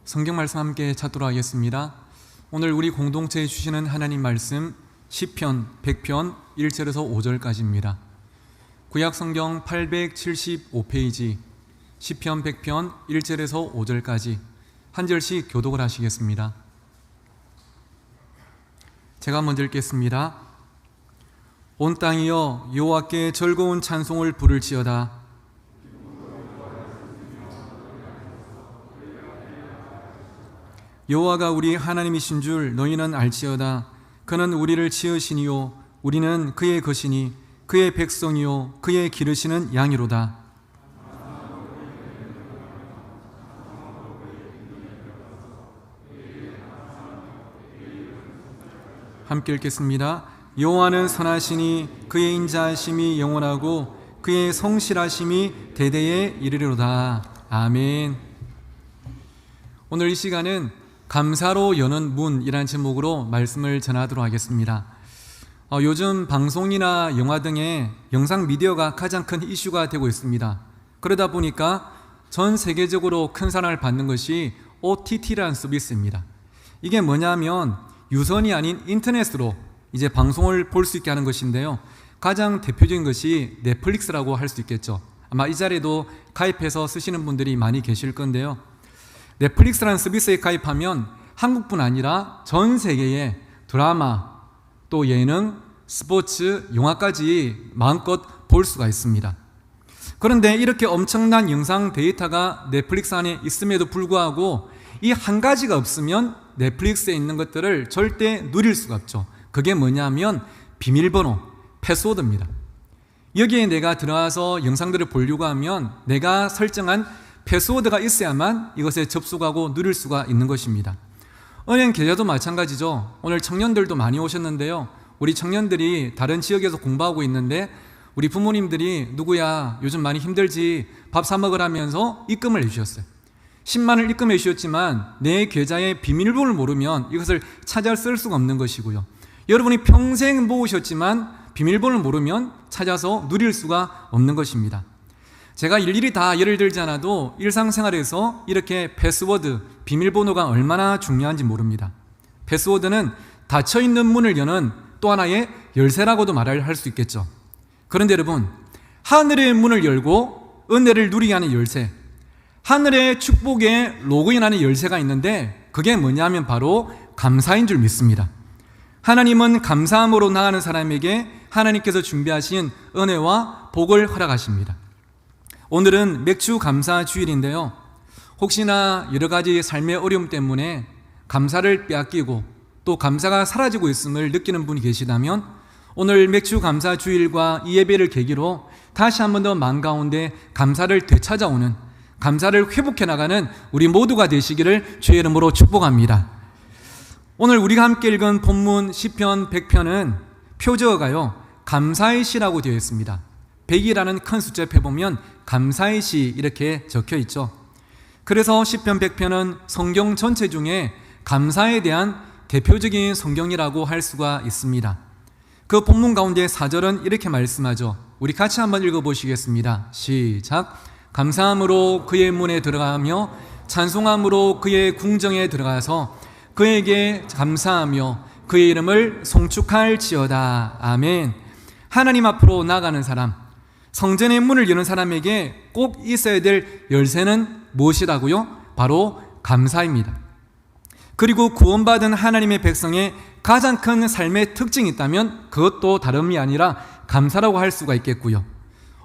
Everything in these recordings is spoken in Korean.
성경 말씀 함께 찾도록 하겠습니다. 오늘 우리 공동체에 주시는 하나님 말씀 시편 100편 1절에서 5절까지입니다. 구약 성경 875페이지 시편 100편 1절에서 5절까지 한 절씩 교독을 하시겠습니다. 제가 먼저 읽겠습니다. 온 땅이여 여호와께 즐거운 찬송을 부를지어다. 여호와가 우리 하나님이신 줄 너희는 알지어다. 그는 우리를 지으시니요 우리는 그의 것이니 그의 백성이요 그의 기르시는 양이로다. 함께 읽겠습니다. 여호와는 선하시니 그의 인자하심이 영원하고 그의 성실하심이 대대에 이르리로다. 아멘. 오늘 이 시간은 감사로 여는 문이라는 제목으로 말씀을 전하도록 하겠습니다. 요즘 방송이나 영화 등의 영상 미디어가 가장 큰 이슈가 되고 있습니다. 그러다 보니까 전 세계적으로 큰 사랑을 받는 것이 OTT라는 서비스입니다. 이게 뭐냐면 유선이 아닌 인터넷으로 이제 방송을 볼 수 있게 하는 것인데요. 가장 대표적인 것이 넷플릭스라고 할 수 있겠죠. 아마 이 자리에도 가입해서 쓰시는 분들이 많이 계실 건데요. 넷플릭스라는 서비스에 가입하면 한국뿐 아니라 전 세계의 드라마, 또 예능, 스포츠, 영화까지 마음껏 볼 수가 있습니다. 그런데 이렇게 엄청난 영상 데이터가 넷플릭스 안에 있음에도 불구하고 이 한 가지가 없으면 넷플릭스에 있는 것들을 절대 누릴 수가 없죠. 그게 뭐냐면 비밀번호, 패스워드입니다. 여기에 내가 들어가서 영상들을 보려고 하면 내가 설정한 패스워드가 있어야만 이것에 접속하고 누릴 수가 있는 것입니다. 은행 계좌도 마찬가지죠. 오늘 청년들도 많이 오셨는데요. 우리 청년들이 다른 지역에서 공부하고 있는데 우리 부모님들이 누구야 요즘 많이 힘들지 밥 사 먹으라면서 입금을 해주셨어요. 10만을 입금해 주셨지만 내 계좌의 비밀번호를 모르면 이것을 찾아 쓸 수가 없는 것이고요. 여러분이 평생 모으셨지만 비밀번호를 모르면 찾아서 누릴 수가 없는 것입니다. 제가 일일이 다 예를 들지 않아도 일상생활에서 이렇게 패스워드, 비밀번호가 얼마나 중요한지 모릅니다. 패스워드는 닫혀있는 문을 여는 또 하나의 열쇠라고도 말할 수 있겠죠. 그런데 여러분, 하늘의 문을 열고 은혜를 누리게 하는 열쇠, 하늘의 축복에 로그인하는 열쇠가 있는데 그게 뭐냐면 바로 감사인 줄 믿습니다. 하나님은 감사함으로 나가는 사람에게 하나님께서 준비하신 은혜와 복을 허락하십니다. 오늘은 맥주 감사 주일인데요. 혹시나 여러 가지 삶의 어려움 때문에 감사를 빼앗기고 또 감사가 사라지고 있음을 느끼는 분이 계시다면 오늘 맥주 감사 주일과 이 예배를 계기로 다시 한 번 더 마음 가운데 감사를 되찾아오는, 감사를 회복해 나가는 우리 모두가 되시기를 주의 이름으로 축복합니다. 오늘 우리가 함께 읽은 본문 시편 100편은 표저어가요 감사의 시라고 되어 있습니다. 100이라는 큰 숫자 옆에 보면 감사의 시 이렇게 적혀 있죠. 그래서 시편 100편은 성경 전체 중에 감사에 대한 대표적인 성경이라고 할 수가 있습니다. 그 본문 가운데 4절은 이렇게 말씀하죠. 우리 같이 한번 읽어보시겠습니다. 시작. 감사함으로 그의 문에 들어가며 찬송함으로 그의 궁정에 들어가서 그에게 감사하며 그의 이름을 송축할지어다. 아멘. 하나님 앞으로 나가는 사람, 성전의 문을 여는 사람에게 꼭 있어야 될 열쇠는 무엇이라고요? 바로 감사입니다. 그리고 구원받은 하나님의 백성의 가장 큰 삶의 특징이 있다면 그것도 다름이 아니라 감사라고 할 수가 있겠고요.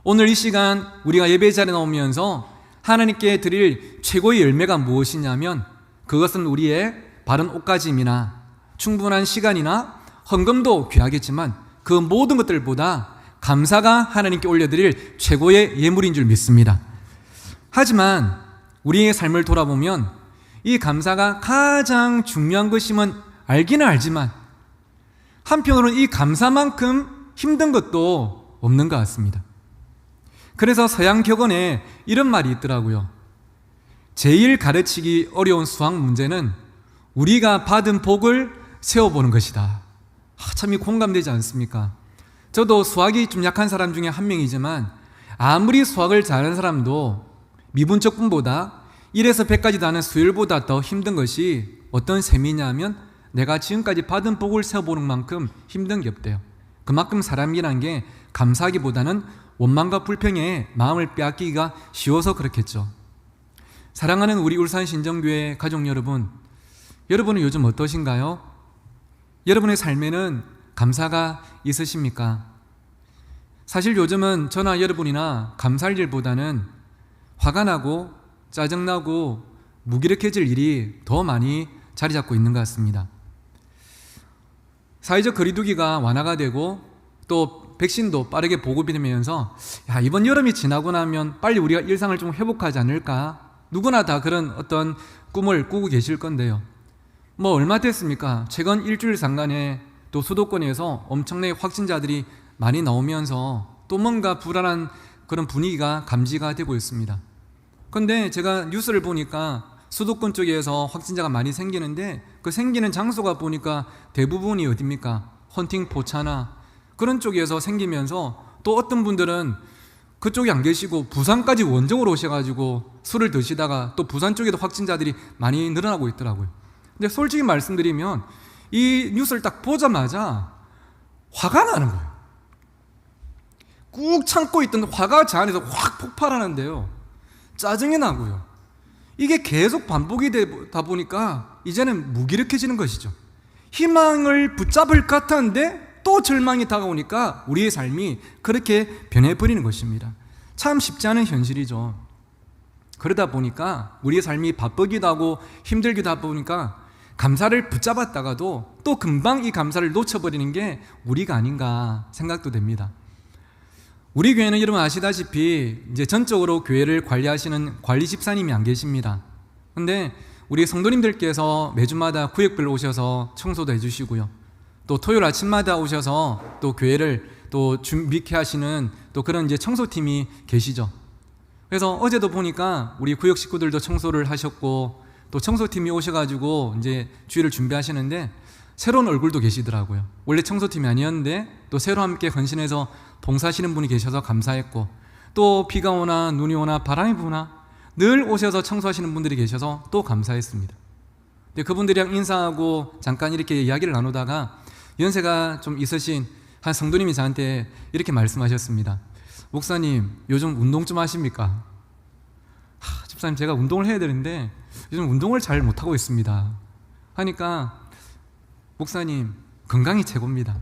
오늘 이 시간 우리가 예배 자리에 나오면서 하나님께 드릴 최고의 열매가 무엇이냐면 그것은 우리의 바른 옷가짐이나 충분한 시간이나 헌금도 귀하겠지만 그 모든 것들보다 감사가 하나님께 올려드릴 최고의 예물인 줄 믿습니다. 하지만 우리의 삶을 돌아보면 이 감사가 가장 중요한 것임은 알기는 알지만 한편으로는 이 감사만큼 힘든 것도 없는 것 같습니다. 그래서 서양 격언에 이런 말이 있더라고요. 제일 가르치기 어려운 수학 문제는 우리가 받은 복을 세워보는 것이다. 참 공감되지 않습니까? 저도 수학이 좀 약한 사람 중에 한 명이지만 아무리 수학을 잘하는 사람도 미분적분보다 1에서 100까지 다는 수열보다 더 힘든 것이 어떤 셈이냐면 내가 지금까지 받은 복을 세어보는 만큼 힘든 게 없대요. 그만큼 사람이란 게 감사하기보다는 원망과 불평에 마음을 빼앗기기가 쉬워서 그렇겠죠. 사랑하는 우리 울산신정교회 가족 여러분, 여러분은 요즘 어떠신가요? 여러분의 삶에는 감사가 있으십니까? 사실 요즘은 저나 여러분이나 감사할 일보다는 화가 나고 짜증나고 무기력해질 일이 더 많이 자리 잡고 있는 것 같습니다. 사회적 거리두기가 완화가 되고 또 백신도 빠르게 보급이 되면서 이번 여름이 지나고 나면 빨리 우리가 일상을 좀 회복하지 않을까? 누구나 다 그런 어떤 꿈을 꾸고 계실 건데요. 뭐 얼마 됐습니까? 최근 일주일 상간에 또 수도권에서 엄청나게 확진자들이 많이 나오면서 또 뭔가 불안한 그런 분위기가 감지가 되고 있습니다. 그런데 제가 뉴스를 보니까 수도권 쪽에서 확진자가 많이 생기는데 그 생기는 장소가 보니까 대부분이 어디입니까? 헌팅 포차나 그런 쪽에서 생기면서 또 어떤 분들은 그쪽에 안 계시고 부산까지 원정으로 오셔가지고 술을 드시다가 또 부산 쪽에도 확진자들이 많이 늘어나고 있더라고요. 근데 솔직히 말씀드리면 이 뉴스를 딱 보자마자 화가 나는 거예요. 꾹 참고 있던 화가 제 안에서 확 폭발하는데요. 짜증이 나고요. 이게 계속 반복이 되다 보니까 이제는 무기력해지는 것이죠. 희망을 붙잡을 것 같았는데 또 절망이 다가오니까 우리의 삶이 그렇게 변해버리는 것입니다. 참 쉽지 않은 현실이죠. 그러다 보니까 우리의 삶이 바쁘기도 하고 힘들기도 하다 보니까 감사를 붙잡았다가도 또 금방 이 감사를 놓쳐버리는 게 우리가 아닌가 생각도 됩니다. 우리 교회는 여러분 아시다시피 이제 전적으로 교회를 관리하시는 관리 집사님이 안 계십니다. 근데 우리 성도님들께서 매주마다 구역별로 오셔서 청소도 해주시고요. 또 토요일 아침마다 오셔서 또 교회를 또 준비케 하시는 또 그런 이제 청소팀이 계시죠. 그래서 어제도 보니까 우리 구역 식구들도 청소를 하셨고 또 청소팀이 오셔가지고 이제 주일을 준비하시는데 새로운 얼굴도 계시더라고요. 원래 청소팀이 아니었는데 또 새로 함께 헌신해서 봉사하시는 분이 계셔서 감사했고 또 비가 오나 눈이 오나 바람이 부나 늘 오셔서 청소하시는 분들이 계셔서 또 감사했습니다. 근데 그분들이랑 인사하고 잠깐 이렇게 이야기를 나누다가 연세가 좀 있으신 한 성도님이 저한테 이렇게 말씀하셨습니다. 목사님, 요즘 운동 좀 하십니까? 집사님, 제가 운동을 해야 되는데 요즘 운동을 잘 못하고 있습니다. 하니까 목사님, 건강이 최고입니다.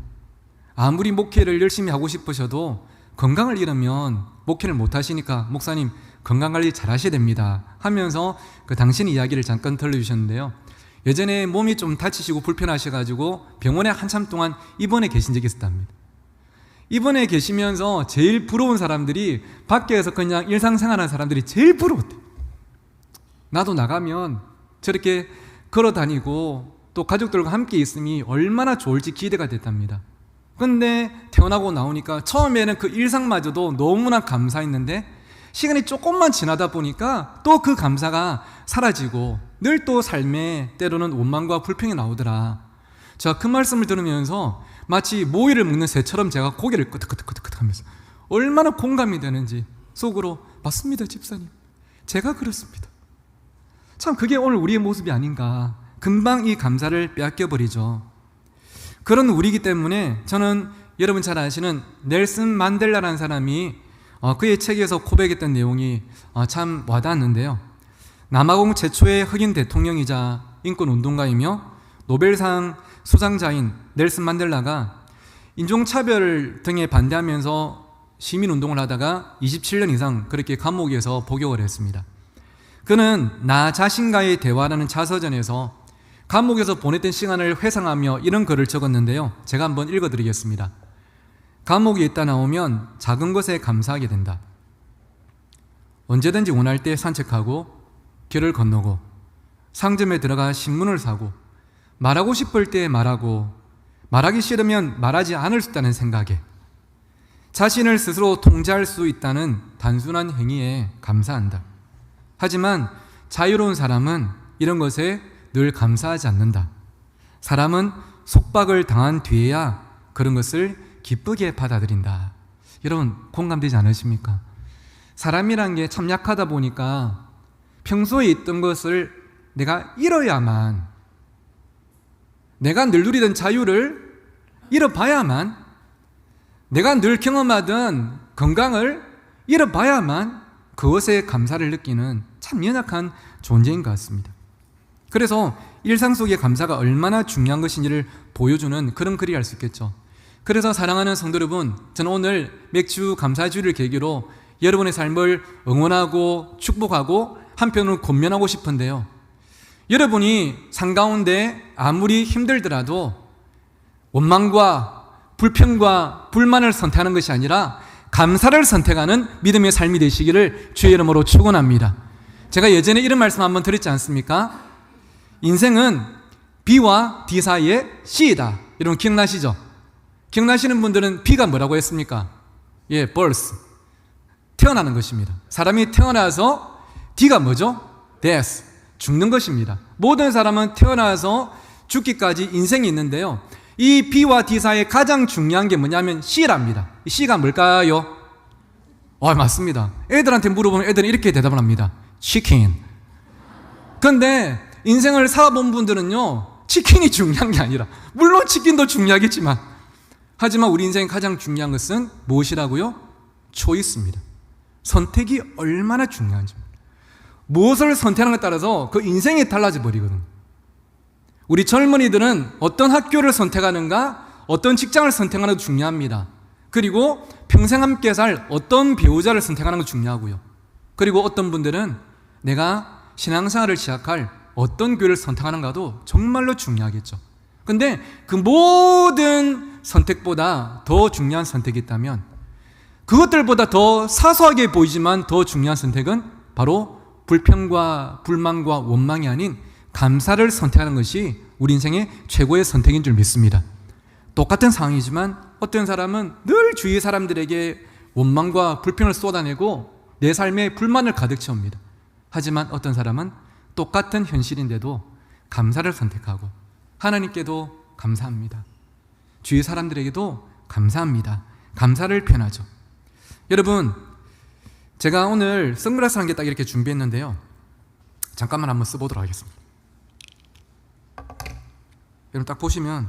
아무리 목회를 열심히 하고 싶으셔도 건강을 잃으면 목회를 못하시니까 목사님 건강관리 잘 하셔야 됩니다 하면서 그 당신 이야기를 잠깐 들려주셨는데요. 예전에 몸이 좀 다치시고 불편하셔가지고 병원에 한참 동안 입원해 계신 적이 있었답니다. 입원해 계시면서 제일 부러운 사람들이 밖에서 그냥 일상생활하는 사람들이 제일 부러웠대요. 나도 나가면 저렇게 걸어 다니고 또 가족들과 함께 있음이 얼마나 좋을지 기대가 됐답니다. 근데 태어나고 나오니까 처음에는 그 일상마저도 너무나 감사했는데 시간이 조금만 지나다 보니까 또 그 감사가 사라지고 늘 또 삶에 때로는 원망과 불평이 나오더라. 제가 그 말씀을 들으면서 마치 모이를 먹는 새처럼 제가 고개를 끄덕끄덕끄덕 하면서 얼마나 공감이 되는지 속으로 맞습니다 집사님, 제가 그렇습니다. 참 그게 오늘 우리의 모습이 아닌가. 금방 이 감사를 빼앗겨버리죠. 그런 우리이기 때문에 저는 여러분 잘 아시는 넬슨 만델라라는 사람이 그의 책에서 고백했던 내용이 참 와닿았는데요. 남아공 최초의 흑인 대통령이자 인권운동가이며 노벨상 수상자인 넬슨 만델라가 인종차별 등에 반대하면서 시민운동을 하다가 27년 이상 그렇게 감옥에서 복역을 했습니다. 그는 나 자신과의 대화라는 자서전에서 감옥에서 보냈던 시간을 회상하며 이런 글을 적었는데요. 제가 한번 읽어드리겠습니다. 감옥에 있다 나오면 작은 것에 감사하게 된다. 언제든지 원할 때 산책하고 길을 건너고 상점에 들어가 신문을 사고 말하고 싶을 때 말하고 말하기 싫으면 말하지 않을 수 있다는 생각에 자신을 스스로 통제할 수 있다는 단순한 행위에 감사한다. 하지만 자유로운 사람은 이런 것에 늘 감사하지 않는다. 사람은 속박을 당한 뒤에야 그런 것을 기쁘게 받아들인다. 여러분 공감되지 않으십니까? 사람이란 게 참 약하다 보니까 평소에 있던 것을 내가 잃어야만, 내가 늘 누리던 자유를 잃어봐야만, 내가 늘 경험하던 건강을 잃어봐야만 그것에 감사를 느끼는 참 연약한 존재인 것 같습니다. 그래서 일상 속의 감사가 얼마나 중요한 것인지를 보여주는 그런 글이 할 수 있겠죠. 그래서 사랑하는 성도 여러분, 저는 오늘 맥주 감사주일을 계기로 여러분의 삶을 응원하고 축복하고 한편으로 권면하고 싶은데요, 여러분이 삶 가운데 아무리 힘들더라도 원망과 불평과 불만을 선택하는 것이 아니라 감사를 선택하는 믿음의 삶이 되시기를 주의 이름으로 축원합니다. 제가 예전에 이런 말씀 한번 드렸지 않습니까? 인생은 B와 D 사이의 C이다. 여러분 기억나시죠? 기억나시는 분들은 B가 뭐라고 했습니까? birth, 태어나는 것입니다. 사람이 태어나서 D가 뭐죠? death, 죽는 것입니다. 모든 사람은 태어나서 죽기까지 인생이 있는데요, 이 B와 D 사이에 가장 중요한 게 뭐냐면 C랍니다. 이 C가 뭘까요? 맞습니다. 애들한테 물어보면 애들은 이렇게 대답을 합니다. 치킨. 근데 인생을 살아본 분들은요, 치킨이 중요한 게 아니라, 물론 치킨도 중요하겠지만, 하지만 우리 인생의 가장 중요한 것은 무엇이라고요? 초이스입니다. 선택이 얼마나 중요한지, 무엇을 선택하는 것에 따라서 그 인생이 달라져 버리거든요. 우리 젊은이들은 어떤 학교를 선택하는가, 어떤 직장을 선택하는 것도 중요합니다. 그리고 평생 함께 살 어떤 배우자를 선택하는 것도 중요하고요. 그리고 어떤 분들은 내가 신앙생활을 시작할 어떤 교회를 선택하는가도 정말로 중요하겠죠. 근데 그 모든 선택보다 더 중요한 선택이 있다면, 그것들보다 더 사소하게 보이지만 더 중요한 선택은 바로 불평과 불만과 원망이 아닌 감사를 선택하는 것이 우리 인생의 최고의 선택인 줄 믿습니다. 똑같은 상황이지만 어떤 사람은 늘 주위 사람들에게 원망과 불평을 쏟아내고 내 삶에 불만을 가득 채웁니다. 하지만 어떤 사람은 똑같은 현실인데도 감사를 선택하고 하나님께도 감사합니다, 주위 사람들에게도 감사합니다, 감사를 표현하죠. 여러분, 제가 오늘 선글라스 한 개 딱 이렇게 준비했는데요, 잠깐만 한번 써보도록 하겠습니다. 여러분 딱 보시면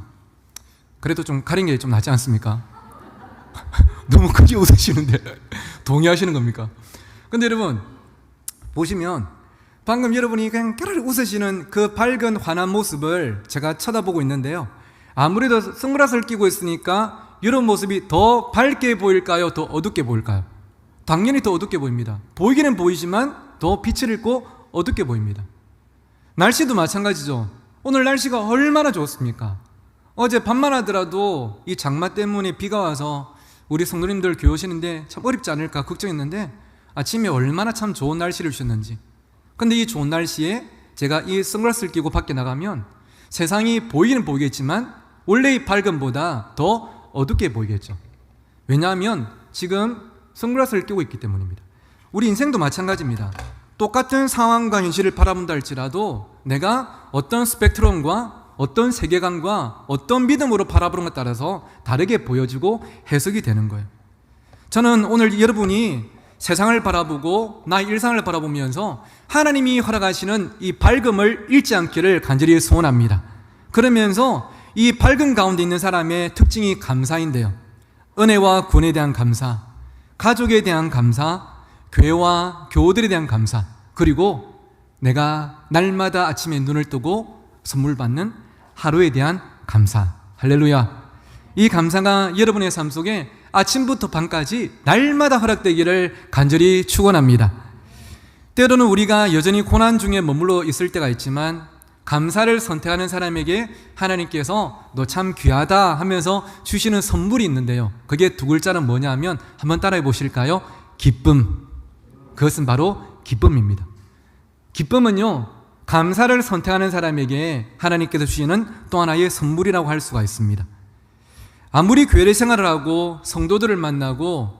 그래도 좀 가린 게 좀 낫지 않습니까? 너무 크게 웃으시는데 동의하시는 겁니까? 근데 여러분 보시면 방금 여러분이 그냥 깨르르 웃으시는 그 밝은 환한 모습을 제가 쳐다보고 있는데요, 아무래도 선글라스를 끼고 있으니까 이런 모습이 더 밝게 보일까요? 더 어둡게 보일까요? 당연히 더 어둡게 보입니다. 보이기는 보이지만 더 빛을 잃고 어둡게 보입니다. 날씨도 마찬가지죠. 오늘 날씨가 얼마나 좋습니까? 어제 밤만 하더라도 이 장마 때문에 비가 와서 우리 성도님들 교회 오시는데 참 어렵지 않을까 걱정했는데 아침에 얼마나 참 좋은 날씨를 주셨는지. 근데 이 좋은 날씨에 제가 이 선글라스를 끼고 밖에 나가면 세상이 보이기는 보이겠지만 원래의 밝음보다 더 어둡게 보이겠죠. 왜냐하면 지금 선글라스를 끼고 있기 때문입니다. 우리 인생도 마찬가지입니다. 똑같은 상황과 현실을 바라본다 할지라도 내가 어떤 스펙트럼과 어떤 세계관과 어떤 믿음으로 바라보는 것에 따라서 다르게 보여지고 해석이 되는 거예요. 저는 오늘 여러분이 세상을 바라보고 나의 일상을 바라보면서 하나님이 허락하시는 이 밝음을 잃지 않기를 간절히 소원합니다. 그러면서 이 밝은 가운데 있는 사람의 특징이 감사인데요, 은혜와 구원에 대한 감사, 가족에 대한 감사, 교회와 교우들에 대한 감사, 그리고 내가 날마다 아침에 눈을 뜨고 선물 받는 하루에 대한 감사. 할렐루야. 이 감사가 여러분의 삶 속에 아침부터 밤까지 날마다 허락되기를 간절히 축원합니다. 때로는 우리가 여전히 고난 중에 머물러 있을 때가 있지만 감사를 선택하는 사람에게 하나님께서 너 참 귀하다 하면서 주시는 선물이 있는데요, 그게 두 글자는 뭐냐 하면 한번 따라해 보실까요? 기쁨. 그것은 바로 기쁨입니다. 기쁨은요, 감사를 선택하는 사람에게 하나님께서 주시는 또 하나의 선물이라고 할 수가 있습니다. 아무리 교회 생활을 하고 성도들을 만나고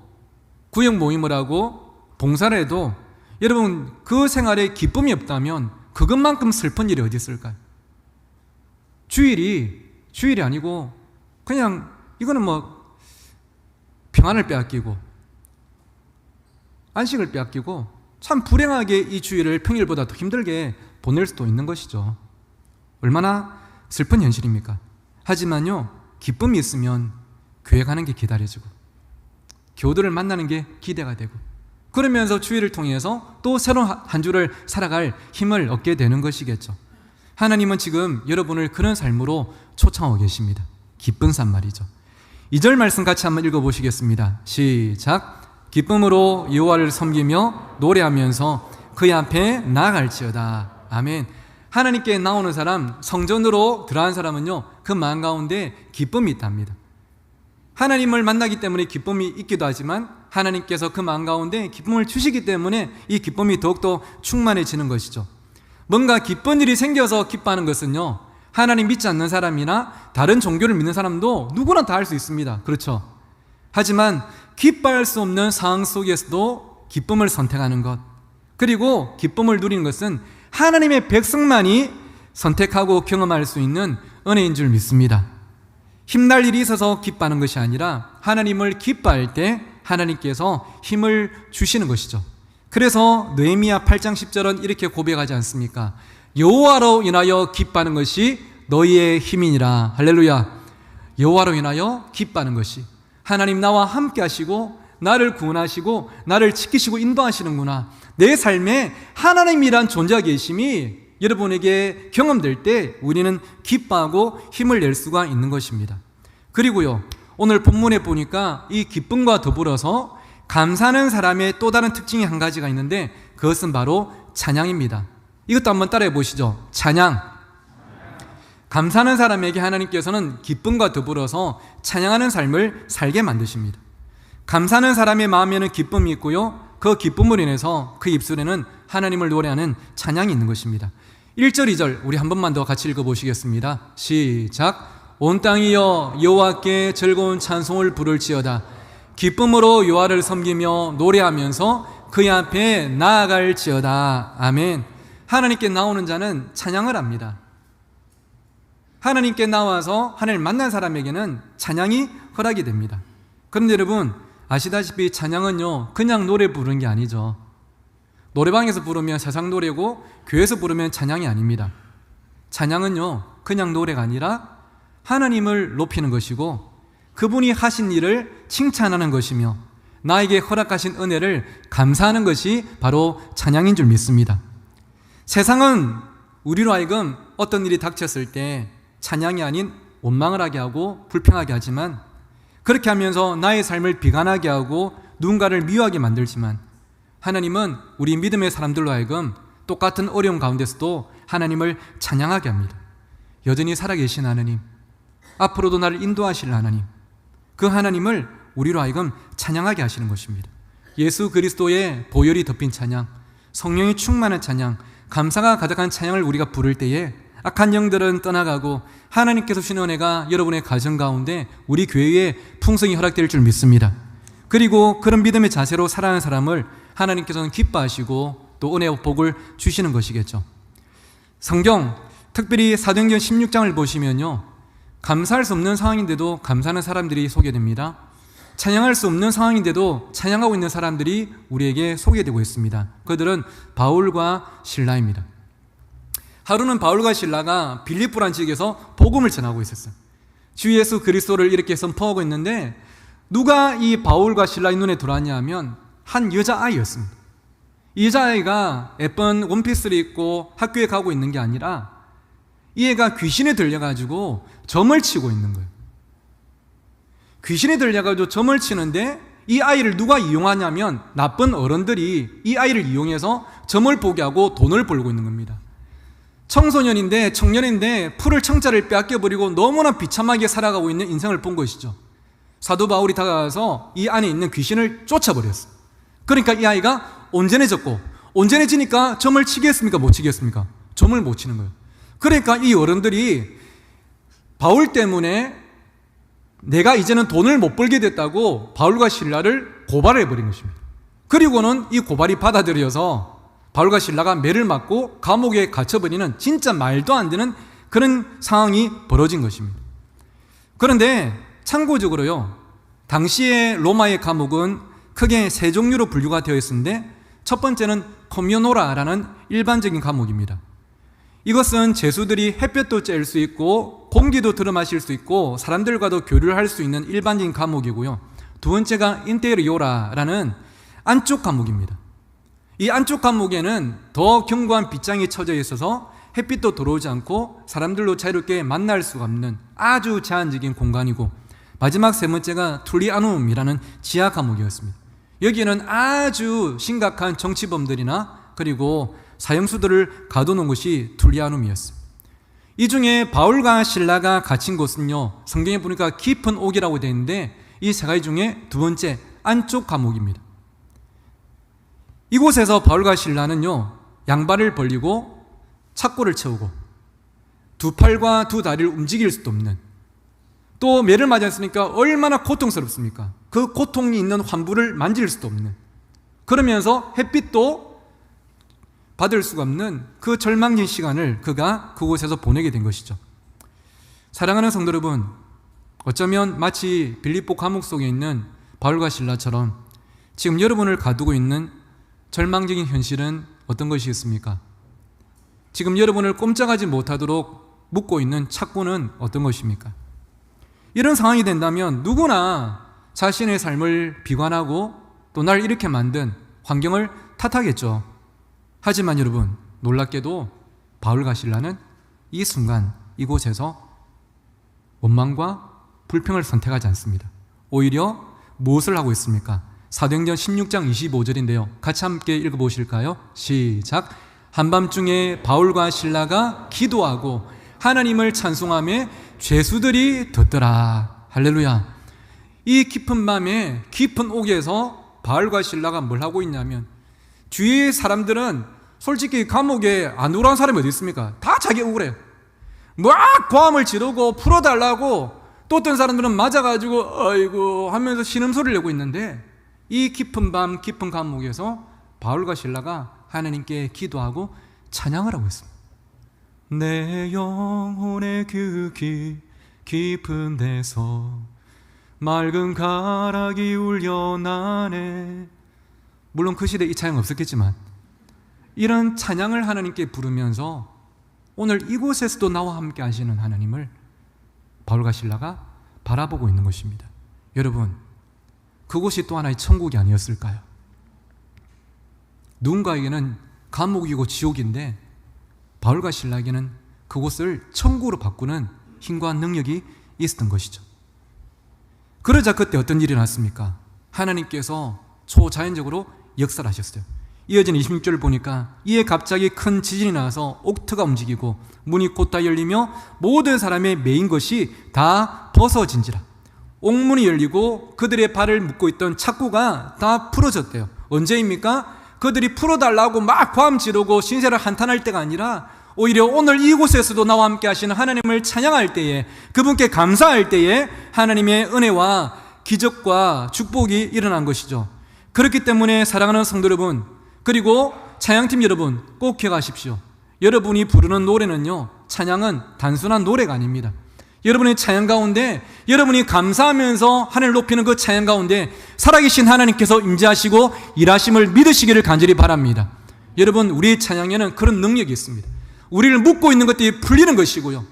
구역 모임을 하고 봉사를 해도 여러분 그 생활에 기쁨이 없다면 그것만큼 슬픈 일이 어디 있을까요? 주일이 아니고 그냥 이거는 뭐 평안을 빼앗기고 안식을 빼앗기고 참 불행하게 이 주일을 평일보다 더 힘들게 보낼 수도 있는 것이죠. 얼마나 슬픈 현실입니까? 하지만요, 기쁨이 있으면 교회 가는 게 기다려지고 교우들을 만나는 게 기대가 되고 그러면서 주일을 통해서 또 새로운 한 주를 살아갈 힘을 얻게 되는 것이겠죠. 하나님은 지금 여러분을 그런 삶으로 초청하고 계십니다. 기쁜 삶 말이죠. 2절 말씀 같이 한번 읽어보시겠습니다. 시작. 기쁨으로 여호와를 섬기며 노래하면서 그의 앞에 나아갈지어다. 아멘. 하나님께 나오는 사람, 성전으로 들어간 사람은요, 그 마음 가운데 기쁨이 있답니다. 하나님을 만나기 때문에 기쁨이 있기도 하지만 하나님께서 그 마음 가운데 기쁨을 주시기 때문에 이 기쁨이 더욱더 충만해지는 것이죠. 뭔가 기쁜 일이 생겨서 기뻐하는 것은요, 하나님 믿지 않는 사람이나 다른 종교를 믿는 사람도 누구나 다 할 수 있습니다. 그렇죠? 하지만 기뻐할 수 없는 상황 속에서도 기쁨을 선택하는 것, 그리고 기쁨을 누리는 것은 하나님의 백성만이 선택하고 경험할 수 있는 은혜인 줄 믿습니다. 힘날 일이 있어서 기뻐하는 것이 아니라 하나님을 기뻐할 때 하나님께서 힘을 주시는 것이죠. 그래서 느헤미야 8장 10절은 이렇게 고백하지 않습니까? 여호와로 인하여 기뻐하는 것이 너희의 힘이니라. 할렐루야. 여호와로 인하여 기뻐하는 것이, 하나님 나와 함께 하시고 나를 구원하시고 나를 지키시고 인도하시는구나, 내 삶에 하나님이란 존재가 계심이 여러분에게 경험될 때 우리는 기뻐하고 힘을 낼 수가 있는 것입니다. 그리고요, 오늘 본문에 보니까 이 기쁨과 더불어서 감사하는 사람의 또 다른 특징이 한 가지가 있는데 그것은 바로 찬양입니다. 이것도 한번 따라해 보시죠. 찬양. 감사하는 사람에게 하나님께서는 기쁨과 더불어서 찬양하는 삶을 살게 만드십니다. 감사하는 사람의 마음에는 기쁨이 있고요, 그 기쁨으로 인해서 그 입술에는 하나님을 노래하는 찬양이 있는 것입니다. 1절 2절 우리 한 번만 더 같이 읽어보시겠습니다. 시작. 온 땅이여 여호와께 즐거운 찬송을 부를지어다. 기쁨으로 여호와를 섬기며 노래하면서 그의 앞에 나아갈지어다. 아멘. 하나님께 나오는 자는 찬양을 합니다. 하나님께 나와서 하나님을 만난 사람에게는 찬양이 허락이 됩니다. 그런데 여러분 아시다시피 찬양은요, 그냥 노래 부르는 게 아니죠. 노래방에서 부르면 세상 노래고 교회에서 부르면 찬양이 아닙니다. 찬양은요, 그냥 노래가 아니라 하나님을 높이는 것이고 그분이 하신 일을 칭찬하는 것이며 나에게 허락하신 은혜를 감사하는 것이 바로 찬양인 줄 믿습니다. 세상은 우리로 하여금 어떤 일이 닥쳤을 때 찬양이 아닌 원망을 하게 하고 불평하게 하지만, 그렇게 하면서 나의 삶을 비관하게 하고 누군가를 미워하게 만들지만, 하나님은 우리 믿음의 사람들로 하여금 똑같은 어려움 가운데서도 하나님을 찬양하게 합니다. 여전히 살아계신 하나님, 앞으로도 나를 인도하실 하나님, 그 하나님을 우리로 하여금 찬양하게 하시는 것입니다. 예수 그리스도의 보혈이 덮인 찬양, 성령이 충만한 찬양, 감사가 가득한 찬양을 우리가 부를 때에 악한 영들은 떠나가고 하나님께서 주시는 은혜가 여러분의 가정 가운데 우리 교회에 풍성히 허락될 줄 믿습니다. 그리고 그런 믿음의 자세로 살아가는 사람을 하나님께서는 기뻐하시고 또 은혜와 복을 주시는 것이겠죠. 성경 특별히 사도행전 16장을 보시면요, 감사할 수 없는 상황인데도 감사하는 사람들이 소개됩니다. 찬양할 수 없는 상황인데도 찬양하고 있는 사람들이 우리에게 소개되고 있습니다. 그들은 바울과 실라입니다. 하루는 바울과 실라가 빌립보란 지역에서 복음을 전하고 있었어요. 주 예수 그리스도를 이렇게 선포하고 있는데 누가 이 바울과 실라의 눈에 들어왔냐 하면 한 여자아이였습니다. 이 여자아이가 예쁜 원피스를 입고 학교에 가고 있는 게 아니라 이 애가 귀신에 들려가지고 점을 치고 있는 거예요. 귀신에 들려가지고 점을 치는데 이 아이를 누가 이용하냐면 나쁜 어른들이 이 아이를 이용해서 점을 보게 하고 돈을 벌고 있는 겁니다. 청소년인데 청년인데 풀을 청자를 빼앗겨버리고 너무나 비참하게 살아가고 있는 인생을 본 것이죠. 사도 바울이 다가가서 이 안에 있는 귀신을 쫓아버렸어요. 그러니까 이 아이가 온전해졌고, 온전해지니까 점을 치겠습니까? 못 치겠습니까? 점을 못 치는 거예요. 그러니까 이 어른들이 바울 때문에 내가 이제는 돈을 못 벌게 됐다고 바울과 실라를 고발을 해버린 것입니다. 그리고는 이 고발이 받아들여서 바울과 실라가 매를 맞고 감옥에 갇혀버리는 진짜 말도 안 되는 그런 상황이 벌어진 것입니다. 그런데 참고적으로요, 당시에 로마의 감옥은 크게 세 종류로 분류가 되어 있었는데 첫 번째는 컴뮤노라라는 일반적인 과목입니다. 이것은 제수들이 햇볕도 쬐을 수 있고 공기도 들어 마실 수 있고 사람들과도 교류를 할 수 있는 일반적인 과목이고요. 두 번째가 인테리오라라는 안쪽 과목입니다. 이 안쪽 과목에는 더 견고한 빗장이 쳐져 있어서 햇빛도 들어오지 않고 사람들로 자유롭게 만날 수가 없는 아주 제한적인 공간이고, 마지막 세 번째가 툴리아눔이라는 지하 과목이었습니다. 여기에는 아주 심각한 정치범들이나 그리고 사형수들을 가둬놓은 곳이 툴리아눔이었습니다. 이 중에 바울과 실라가 갇힌 곳은요, 성경에 보니까 깊은 옥이라고 되어 있는데 이 세 가지 중에 두 번째 안쪽 과목입니다. 이곳에서 바울과 실라는요, 양발을 벌리고 착고를 채우고 두 팔과 두 다리를 움직일 수도 없는, 또 매를 맞았으니까 얼마나 고통스럽습니까? 그 고통이 있는 환부를 만질 수도 없는, 그러면서 햇빛도 받을 수가 없는 그 절망적인 시간을 그가 그곳에서 보내게 된 것이죠. 사랑하는 성도 여러분, 어쩌면 마치 빌립보 감옥 속에 있는 바울과 실라처럼 지금 여러분을 가두고 있는 절망적인 현실은 어떤 것이겠습니까? 지금 여러분을 꼼짝하지 못하도록 묶고 있는 착고는 어떤 것입니까? 이런 상황이 된다면 누구나 자신의 삶을 비관하고 또 날 이렇게 만든 환경을 탓하겠죠. 하지만 여러분, 놀랍게도 바울과 실라는 이 순간 이곳에서 원망과 불평을 선택하지 않습니다. 오히려 무엇을 하고 있습니까? 사도행전 16장 25절인데요. 같이 함께 읽어보실까요? 시작. 한밤중에 바울과 실라가 기도하고 하나님을 찬송하며 죄수들이 듣더라. 할렐루야. 이 깊은 밤에 깊은 옥에서 바울과 실라가 뭘 하고 있냐면, 주위의 사람들은 솔직히 감옥에 안 억울한 사람이 어디 있습니까? 다 자기 억울해요. 막 고함을 지르고 풀어달라고, 또 어떤 사람들은 맞아가지고 아이고 하면서 신음소리를 내고 있는데, 이 깊은 밤 깊은 감옥에서 바울과 실라가 하나님께 기도하고 찬양을 하고 있습니다. 내 영혼의 그 깊은 데서 맑은 가락이 울려나네. 물론 그 시대에 이 찬양 없었겠지만 이런 찬양을 하나님께 부르면서 오늘 이곳에서도 나와 함께 하시는 하나님을 바울과 실라가 바라보고 있는 것입니다. 여러분, 그곳이 또 하나의 천국이 아니었을까요? 누군가에게는 감옥이고 지옥인데 바울과 실라에게는 그곳을 천국으로 바꾸는 힘과 능력이 있었던 것이죠. 그러자 그때 어떤 일이 났습니까? 하나님께서 초자연적으로 역사를 하셨어요. 이어지는 26절을 보니까 이에 갑자기 큰 지진이 나서 옥트가 움직이고 문이 곧다 열리며 모든 사람의 매인 것이 다 벗어진지라. 옥문이 열리고 그들의 발을 묶고 있던 착고가 다 풀어졌대요. 언제입니까? 그들이 풀어달라고 막 고함 지르고 신세를 한탄할 때가 아니라 오히려 오늘 이곳에서도 나와 함께 하시는 하나님을 찬양할 때에, 그분께 감사할 때에 하나님의 은혜와 기적과 축복이 일어난 것이죠. 그렇기 때문에 사랑하는 성도 여러분, 그리고 찬양팀 여러분, 꼭 기억하십시오. 여러분이 부르는 노래는요, 찬양은 단순한 노래가 아닙니다. 여러분의 찬양 가운데, 여러분이 감사하면서 하나님을 높이는 그 찬양 가운데 살아계신 하나님께서 임재하시고 일하심을 믿으시기를 간절히 바랍니다. 여러분, 우리의 찬양에는 그런 능력이 있습니다. 우리를 묶고 있는 것들이 풀리는 것이고요,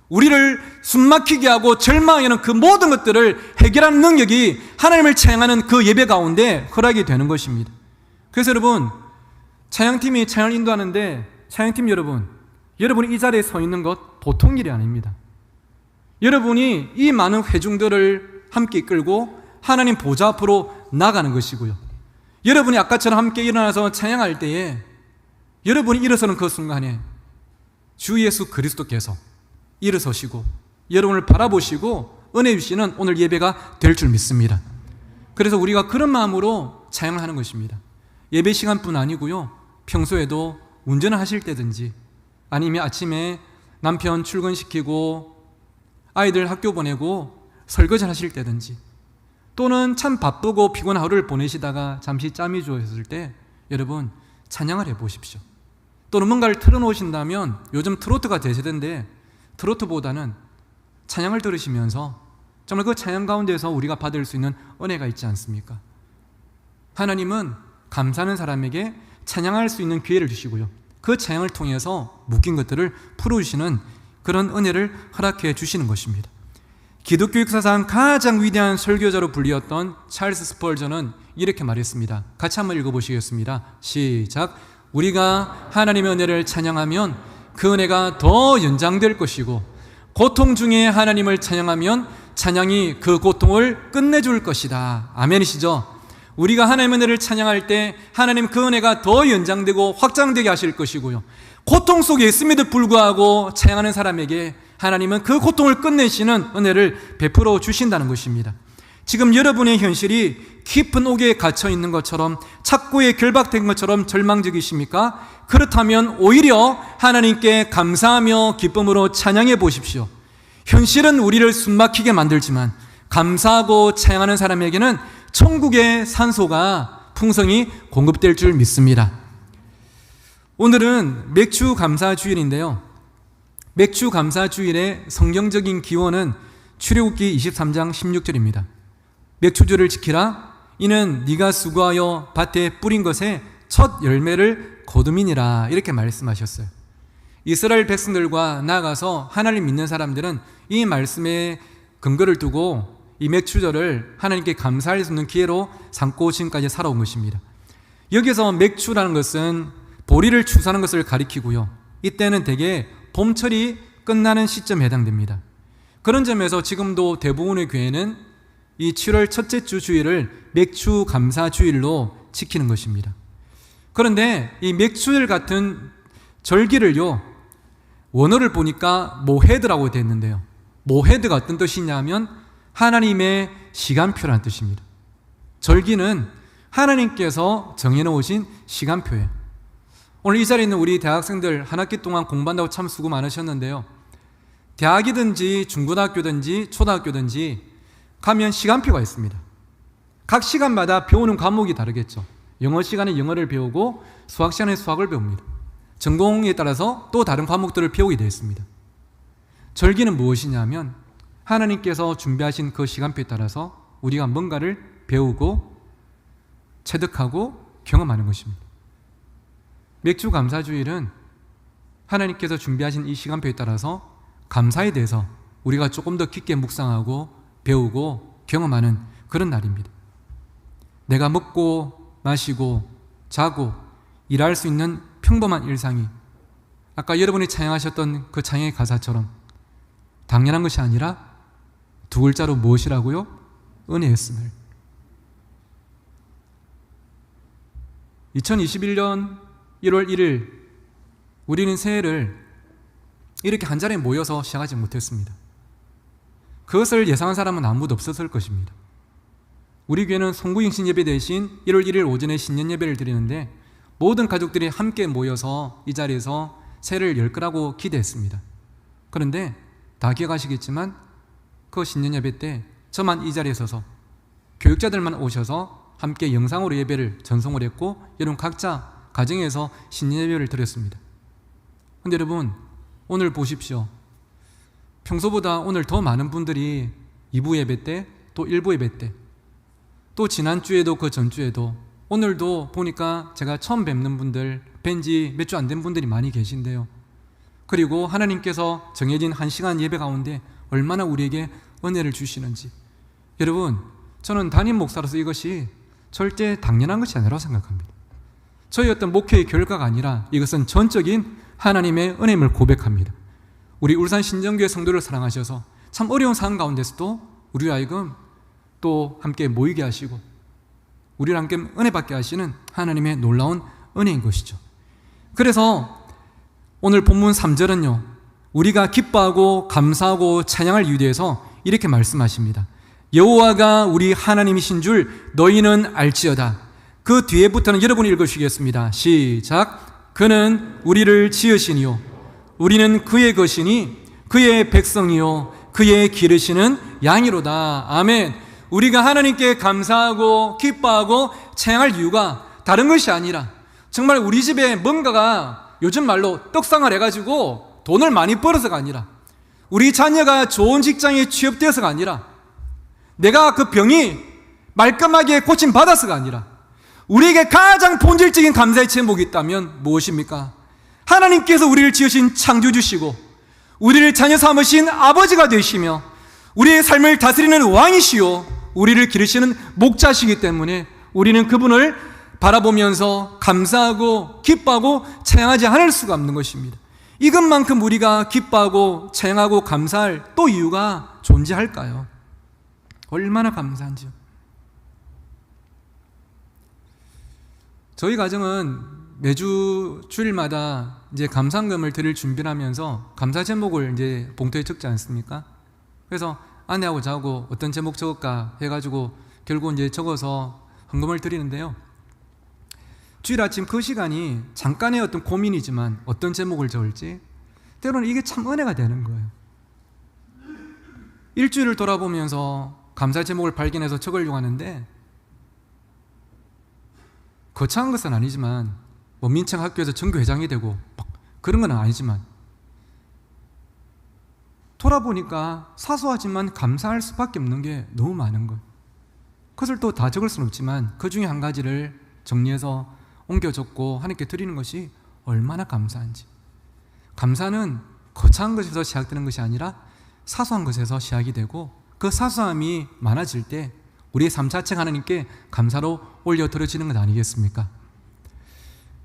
우리를 숨막히게 하고 절망하게 하는 그 모든 것들을 해결하는 능력이 하나님을 찬양하는 그 예배 가운데 허락이 되는 것입니다. 그래서 여러분, 찬양팀이 찬양을 인도하는데, 찬양팀 여러분, 여러분이 이 자리에 서 있는 것 보통 일이 아닙니다. 여러분이 이 많은 회중들을 함께 이끌고 하나님 보좌 앞으로 나가는 것이고요, 여러분이 아까처럼 함께 일어나서 찬양할 때에 여러분이 일어서는 그 순간에 주 예수 그리스도께서 일어서시고 여러분을 바라보시고 은혜 주시는 오늘 예배가 될 줄 믿습니다. 그래서 우리가 그런 마음으로 찬양을 하는 것입니다. 예배 시간뿐 아니고요, 평소에도 운전을 하실 때든지 아니면 아침에 남편 출근시키고 아이들 학교 보내고 설거지를 하실 때든지, 또는 참 바쁘고 피곤한 하루를 보내시다가 잠시 짬이 주어졌을 때 여러분 찬양을 해보십시오. 또는 뭔가를 틀어놓으신다면, 요즘 트로트가 대세인데 트로트보다는 찬양을 들으시면서 정말 그 찬양 가운데서 우리가 받을 수 있는 은혜가 있지 않습니까? 하나님은 감사하는 사람에게 찬양할 수 있는 기회를 주시고요, 그 찬양을 통해서 묶인 것들을 풀어주시는 그런 은혜를 허락해 주시는 것입니다. 기독교 역사상 가장 위대한 설교자로 불리었던 찰스 스펄전은 이렇게 말했습니다. 같이 한번 읽어보시겠습니다. 시작. 우리가 하나님의 은혜를 찬양하면 그 은혜가 더 연장될 것이고, 고통 중에 하나님을 찬양하면 찬양이 그 고통을 끝내줄 것이다. 아멘이시죠? 우리가 하나님의 은혜를 찬양할 때 하나님 그 은혜가 더 연장되고 확장되게 하실 것이고요, 고통 속에 있음에도 불구하고 찬양하는 사람에게 하나님은 그 고통을 끝내시는 은혜를 베풀어 주신다는 것입니다. 지금 여러분의 현실이 깊은 옥에 갇혀 있는 것처럼, 착고에 결박된 것처럼 절망적이십니까? 그렇다면 오히려 하나님께 감사하며 기쁨으로 찬양해 보십시오. 현실은 우리를 숨막히게 만들지만 감사하고 찬양하는 사람에게는 천국의 산소가 풍성히 공급될 줄 믿습니다. 오늘은 맥주 감사 주일인데요, 맥주 감사 주일의 성경적인 기원은 출애굽기 23장 16절입니다. 맥주주를 지키라. 이는 네가 수고하여 밭에 뿌린 것에 첫 열매를 거두미니라. 이렇게 말씀하셨어요. 이스라엘 백성들과 나아가서 하나님 믿는 사람들은 이 말씀에 근거를 두고 이 맥주절을 하나님께 감사할 수 있는 기회로 삼고 지금까지 살아온 것입니다. 여기서 맥주라는 것은 보리를 추수하는 것을 가리키고요, 이때는 대개 봄철이 끝나는 시점에 해당됩니다. 그런 점에서 지금도 대부분의 교회는 이 7월 첫째 주 주일을 맥주 감사 주일로 지키는 것입니다. 그런데 이 맥주절 같은 절기를요, 원어를 보니까 모헤드라고 되어 있는데요, 모헤드가 어떤 뜻이냐면 하나님의 시간표라는 뜻입니다. 절기는 하나님께서 정해놓으신 시간표예요. 오늘 이 자리에 있는 우리 대학생들 한 학기 동안 공부한다고 참 수고 많으셨는데요, 대학이든지 중고등학교든지 초등학교든지 가면 시간표가 있습니다. 각 시간마다 배우는 과목이 다르겠죠. 영어 시간에 영어를 배우고 수학 시간에 수학을 배웁니다. 전공에 따라서 또 다른 과목들을 배우게 되어 있습니다. 절기는 무엇이냐면 하나님께서 준비하신 그 시간표에 따라서 우리가 뭔가를 배우고 체득하고 경험하는 것입니다. 맥주 감사주일은 하나님께서 준비하신 이 시간표에 따라서 감사에 대해서 우리가 조금 더 깊게 묵상하고 배우고 경험하는 그런 날입니다. 내가 먹고 마시고 자고 일할 수 있는 평범한 일상이 아까 여러분이 찬양하셨던 그 찬양의 가사처럼 당연한 것이 아니라 두 글자로 무엇이라고요? 은혜였음을. 2021년 1월 1일 우리는 새해를 이렇게 한 자리에 모여서 시작하지 못했습니다. 그것을 예상한 사람은 아무도 없었을 것입니다. 우리 교회는 송구迎예배 대신 1월 1일 오전에 신년 예배를 드리는데 모든 가족들이 함께 모여서 이 자리에서 새해를 열 거라고 기대했습니다. 그런데 다 기억하시겠지만 그 신년 예배 때 저만 이 자리에 서서 교육자들만 오셔서 함께 영상으로 예배를 전송을 했고 여러분 각자 가정에서 신년 예배를 드렸습니다. 그런데 여러분 오늘 보십시오. 평소보다 오늘 더 많은 분들이 2부 예배 때 또 1부 예배 때 또 지난주에도 그 전주에도 오늘도 보니까 제가 처음 뵙는 분들 뵌지 몇 주 안 된 분들이 많이 계신데요. 그리고 하나님께서 정해진 1시간 예배 가운데 얼마나 우리에게 은혜를 주시는지 여러분 저는 담임 목사로서 이것이 절대 당연한 것이 아니라고 생각합니다. 저희 어떤 목회의 결과가 아니라 이것은 전적인 하나님의 은혜임을 고백합니다. 우리 울산 신정교회 성도를 사랑하셔서 참 어려운 상황 가운데서도 우리 하여금 또 함께 모이게 하시고 우리를 함께 은혜 받게 하시는 하나님의 놀라운 은혜인 것이죠. 그래서 오늘 본문 3절은요 우리가 기뻐하고 감사하고 찬양할 이유에서 이렇게 말씀하십니다. 여호와가 우리 하나님이신 줄 너희는 알지어다. 그 뒤에부터는 여러분이 읽으시겠습니다. 시작. 그는 우리를 지으시니요 우리는 그의 것이니 그의 백성이요 그의 기르시는 양이로다. 아멘. 우리가 하나님께 감사하고 기뻐하고 찬양할 이유가 다른 것이 아니라 정말 우리 집에 뭔가가 요즘 말로 떡상을 해가지고 돈을 많이 벌어서가 아니라 우리 자녀가 좋은 직장에 취업되어서가 아니라 내가 그 병이 말끔하게 고침받아서가 아니라 우리에게 가장 본질적인 감사의 제목이 있다면 무엇입니까? 하나님께서 우리를 지으신 창조주시고 우리를 자녀 삼으신 아버지가 되시며 우리의 삶을 다스리는 왕이시요 우리를 기르시는 목자시기 때문에 우리는 그분을 바라보면서 감사하고 기뻐하고 찬양하지 않을 수가 없는 것입니다. 이것만큼 우리가 기뻐하고 찬양하고 감사할 또 이유가 존재할까요? 얼마나 감사한지요. 저희 가정은 매주 주일마다 이제 감사금을 드릴 준비를 하면서 감사 제목을 이제 봉투에 적지 않습니까? 그래서 아내하고 저하고 어떤 제목 적을까 해가지고 결국 이제 적어서 헌금을 드리는데요. 주일 아침 그 시간이 잠깐의 어떤 고민이지만 어떤 제목을 적을지 때로는 이게 참 은혜가 되는 거예요. 일주일을 돌아보면서 감사 제목을 발견해서 적으려고 하는데 거창한 것은 아니지만 뭐 민청 학교에서 전교회장이 되고 그런 건 아니지만 돌아보니까 사소하지만 감사할 수밖에 없는 게 너무 많은 거예요. 그것을 또 다 적을 수는 없지만 그 중에 한 가지를 정리해서 옮겨 적고 하나님께 드리는 것이 얼마나 감사한지. 감사는 거창한 것에서 시작되는 것이 아니라 사소한 것에서 시작이 되고 그 사소함이 많아질 때 우리의 삶 자체가 하나님께 감사로 올려드려지는 것 아니겠습니까?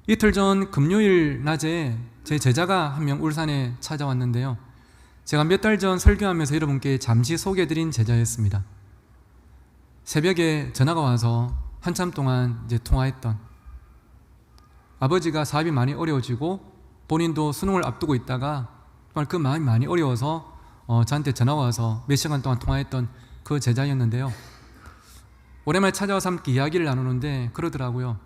이틀 전 금요일 낮에 제 제자가 한 명 울산에 찾아왔는데요. 제가 몇 달 전 설교하면서 여러분께 잠시 소개해드린 제자였습니다. 새벽에 전화가 와서 한참 동안 이제 통화했던 아버지가 사업이 많이 어려워지고 본인도 수능을 앞두고 있다가 정말 그 마음이 많이 어려워서 저한테 전화가 와서 몇 시간 동안 통화했던 그 제자였는데요. 오랜만에 찾아와서 함께 이야기를 나누는데 그러더라고요.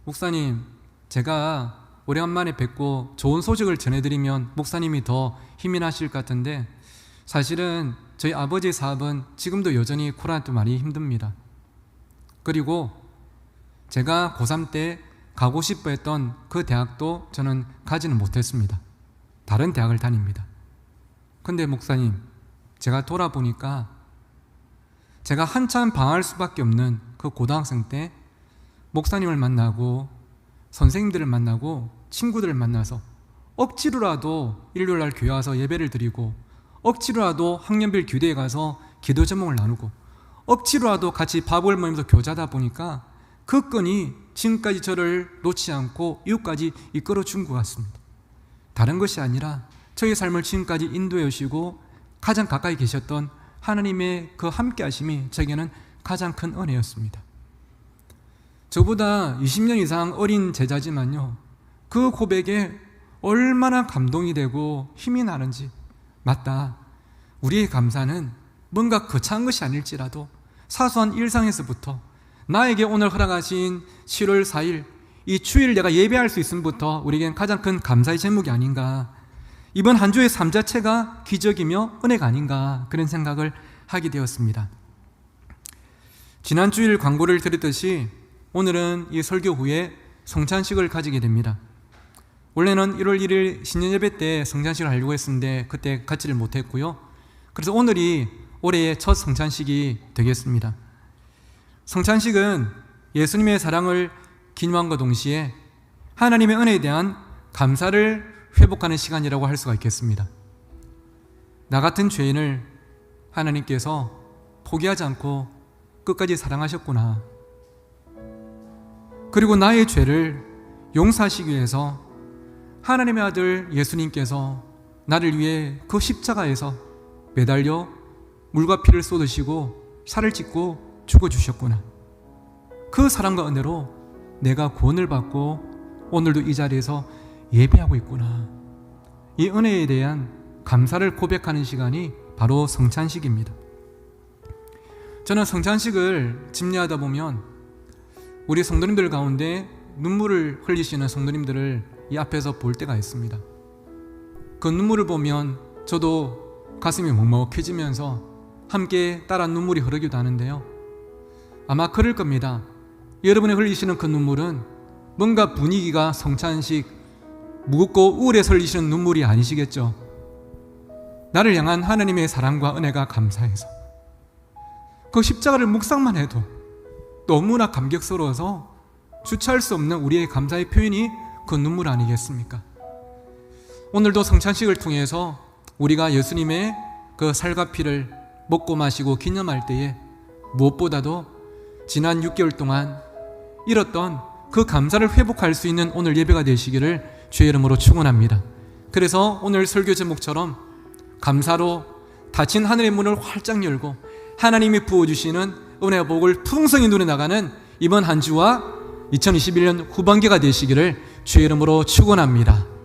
목사님, 제가 오래간만에 뵙고 좋은 소식을 전해드리면 목사님이 더 힘이 나실 것 같은데 사실은 저희 아버지 사업은 지금도 여전히 코로나 때문에 많이 힘듭니다. 그리고 제가 고3 때 가고 싶어 했던 그 대학도 저는 가지는 못했습니다. 다른 대학을 다닙니다. 근데 목사님, 제가 돌아보니까 제가 한참 방황할 수밖에 없는 그 고등학생 때 목사님을 만나고 선생님들을 만나고 친구들을 만나서 억지로라도 일요일날 교회 와서 예배를 드리고 억지로라도 학년별 교대에 가서 기도 제목을 나누고 억지로라도 같이 밥을 먹으면서 교제하다 보니까 그 끈이 지금까지 저를 놓지 않고 이웃까지 이끌어 준 것 같습니다. 다른 것이 아니라 저의 삶을 지금까지 인도해 오시고 가장 가까이 계셨던 하나님의 그 함께 하심이 저에게는 가장 큰 은혜였습니다. 저보다 20년 이상 어린 제자지만요, 그 고백에 얼마나 감동이 되고 힘이 나는지. 맞다, 우리의 감사는 뭔가 거창한 것이 아닐지라도 사소한 일상에서부터 나에게 오늘 허락하신 7월 4일 이 주일 내가 예배할 수 있음부터 우리에겐 가장 큰 감사의 제목이 아닌가, 이번 한 주의 삶 자체가 기적이며 은혜가 아닌가, 그런 생각을 하게 되었습니다. 지난 주일 광고를 드렸듯이 오늘은 이 설교 후에 성찬식을 가지게 됩니다. 원래는 1월 1일 신년예배 때 성찬식을 하려고 했었는데 그때 갖지를 못했고요. 그래서 오늘이 올해의 첫 성찬식이 되겠습니다. 성찬식은 예수님의 사랑을 기념함과 동시에 하나님의 은혜에 대한 감사를 회복하는 시간이라고 할 수가 있겠습니다. 나 같은 죄인을 하나님께서 포기하지 않고 끝까지 사랑하셨구나. 그리고 나의 죄를 용서하시기 위해서 하나님의 아들 예수님께서 나를 위해 그 십자가에서 매달려 물과 피를 쏟으시고 살을 찢고 죽어주셨구나. 그 사랑과 은혜로 내가 구원을 받고 오늘도 이 자리에서 예배하고 있구나. 이 은혜에 대한 감사를 고백하는 시간이 바로 성찬식입니다. 저는 성찬식을 집례하다 보면 우리 성도님들 가운데 눈물을 흘리시는 성도님들을 이 앞에서 볼 때가 있습니다. 그 눈물을 보면 저도 가슴이 먹먹해지면서 함께 따라 눈물이 흐르기도 하는데요. 아마 그럴 겁니다. 여러분이 흘리시는 그 눈물은 뭔가 분위기가 성찬식 무겁고 우울해서 흘리시는 눈물이 아니시겠죠. 나를 향한 하나님의 사랑과 은혜가 감사해서 그 십자가를 묵상만 해도 너무나 감격스러워서 주체할 수 없는 우리의 감사의 표현이 그 눈물 아니겠습니까? 오늘도 성찬식을 통해서 우리가 예수님의 그 살과 피를 먹고 마시고 기념할 때에 무엇보다도 지난 6개월 동안 잃었던 그 감사를 회복할 수 있는 오늘 예배가 되시기를 주의 이름으로 축원합니다. 그래서 오늘 설교 제목처럼 감사로 닫힌 하늘의 문을 활짝 열고 하나님이 부어주시는 은혜와 복을 풍성히 누려나가는 이번 한 주와 2021년 후반기가 되시기를 주의 이름으로 축원합니다.